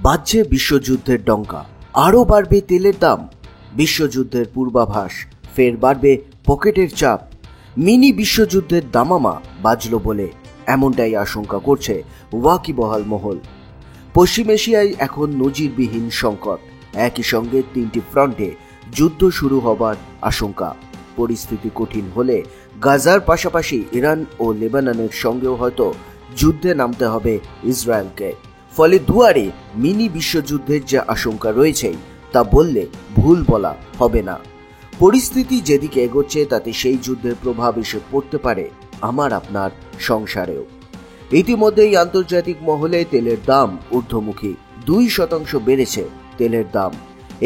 বাজছে বিশ্বযুদ্ধের ডঙ্কা, আরও বাড়বে তেলের দাম। বিশ্বযুদ্ধের পূর্বাভাস, ফের বাড়বে পকেটের চাপ। মিনি বিশ্বযুদ্ধের দামামা বাজল বলে এমনটাই আশঙ্কা করছে ওয়াকিবহাল মহল। পশ্চিম এশিয়ায় এখন নজিরবিহীন সংকট, একই সঙ্গে 3টি ফ্রন্টে যুদ্ধ শুরু হবার আশঙ্কা। পরিস্থিতি কঠিন হলে গাজার পাশাপাশি ইরান ও লেবাননের সঙ্গেও হয়তো যুদ্ধে নামতে হবে ইসরায়েলকে। ফলে দুয়ারে মিনি বিশ্বযুদ্ধের যে আশঙ্কা রয়েছে তা বললে ভুল বলা হবে না। পরিস্থিতি যেদিকে এগোচ্ছে তাতে সেই যুদ্ধের প্রভাব এসে পড়তে পারে আমার আপনার সংসারেও। ইতিমধ্যেই আন্তর্জাতিক মহলে তেলের দাম ঊর্ধ্বমুখী, 2% বেড়েছে তেলের দাম।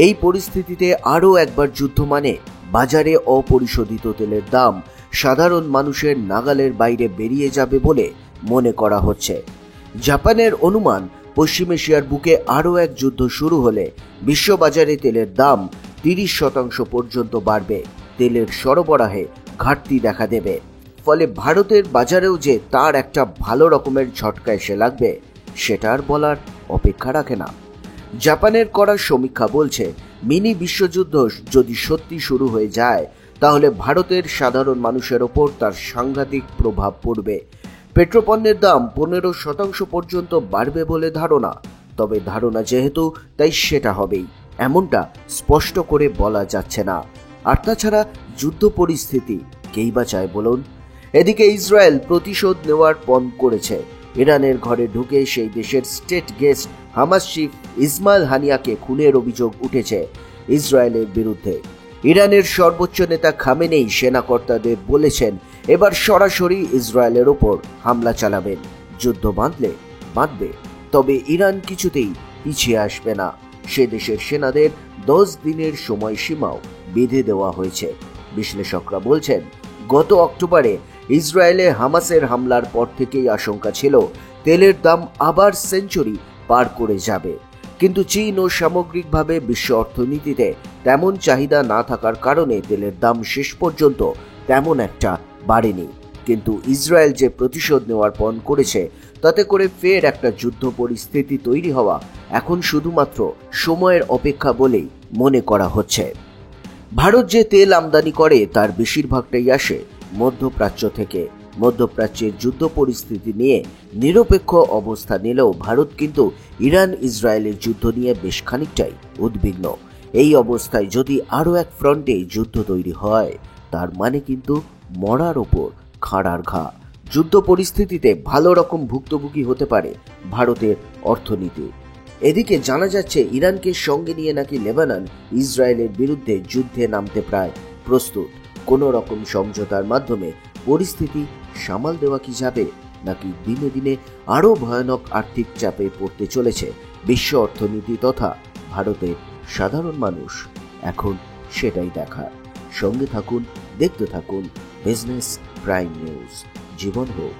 এই পরিস্থিতিতে আরও একবার যুদ্ধ মানে বাজারে অপরিশোধিত তেলের দাম সাধারণ মানুষের নাগালের বাইরে বেরিয়ে যাবে বলে মনে করা হচ্ছে। জাপানের অনুমান, পশ্চিম এশিয়ার বুকে আরও এক যুদ্ধ শুরু হলে বিশ্ববাজারে তেলের দাম 30% পর্যন্ত বাড়বে। তেলের সরবরাহে ঘাটতি দেখা দেবে। ফলে ভারতের বাজারেও যে তার একটা ভালো রকমের ঝটকা এসে লাগবে সেটা আর বলার অপেক্ষা রাখে না। জাপানের করা সমীক্ষা বলছে, মিনি বিশ্বযুদ্ধ যদি সত্যি শুরু হয়ে যায় তাহলে ভারতের সাধারণ মানুষের ওপর তার সাংঘাতিক প্রভাব পড়বে। পেট্রোপণ্যের দাম 15% পর্যন্ত বাড়বে বলে ধারণা। তবে ধারণা যেহেতু, তাই সেটা হবেই এমনটা স্পষ্ট করে বলা যাচ্ছে না। আর তাছাড়া যুদ্ধ পরিস্থিতি কেই বা চায় বলুন? এদিকে ইসরায়েল প্রতিশোধ নেওয়ার পণ করেছে। ইরানের ঘরে ঢুকে সেই দেশের state guest Hamas chief Ismail হানিয়াকে খুনের অভিযোগ উঠেছে ইসরায়েলের বিরুদ্ধে। ইরানের সর্বোচ্চ নেতা খামেনেই সেনাকর্তাদের বলেছেন এবার সরাসরি ইসরায়েলের ওপর হামলা চালাবেন। যুদ্ধ বাঁধবে, তবে ইরান কিছুতেই পিছিয়ে আসবে না। সে দেশের সেনাদের 10 দিনের সময়সীমাও বেঁধে দেওয়া হয়েছে। বিশ্লেষকরা বলছেন, গত অক্টোবরে ইসরায়েলে হামাসের হামলার পর থেকেই আশঙ্কা ছিল তেলের দাম আবার সেঞ্চুরি পার করে যাবে। কিন্তু চীন ও সামগ্রিকভাবে বিশ্ব অর্থনীতিতে তেমন চাহিদা না থাকার কারণে তেলের দাম শেষ পর্যন্ত তেমন একটা বাড়েনি। কিন্তু ইসরায়েল যে প্রতিশোধ নেওয়ার পণ করেছে তাতে করে ফের একটা যুদ্ধ পরিস্থিতি তৈরি হওয়া এখন শুধুমাত্র সময়ের অপেক্ষা বলেই মনে করা হচ্ছে। ভারত যে তেল আমদানি করে তার বেশিরভাগটাই আসে মধ্যপ্রাচ্য থেকে। মধ্যপ্রাচ্যের যুদ্ধ পরিস্থিতি নিয়ে নিরপেক্ষ অবস্থা নিলেও ভারত কিন্তু ইরান ইসরায়েলের যুদ্ধ নিয়ে বেশ খানিকটাই উদ্বিগ্ন। এই অবস্থায় যদি আরও এক ফ্রন্টে যুদ্ধ তৈরি হয় তার মানে কিন্তু মরার ওপর খাড়ার ঘা। যুদ্ধ পরিস্থিতিতে ভালো রকম ভুক্তভোগী হতে পারে ভারতের অর্থনীতি। এদিকে জানা যাচ্ছে ইরানকে সঙ্গে নিয়ে নাকি লেবানন ইসরায়েলের বিরুদ্ধে যুদ্ধে নামতে প্রায় প্রস্তুত। কোনো রকম সমঝোতার মাধ্যমে পরিস্থিতি সামাল দেওয়া কি যাবে, নাকি দিনে দিনে আরও ভয়ানক আর্থিক চাপে পড়তে চলেছে বিশ্ব অর্থনীতি তথা ভারতের সাধারণ মানুষ? এখন সেটাই দেখার। সঙ্গে থাকুন, দেখতে থাকুন বিজনেস প্রাইম নিউজ। জীবন হোক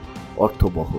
অর্থবহ।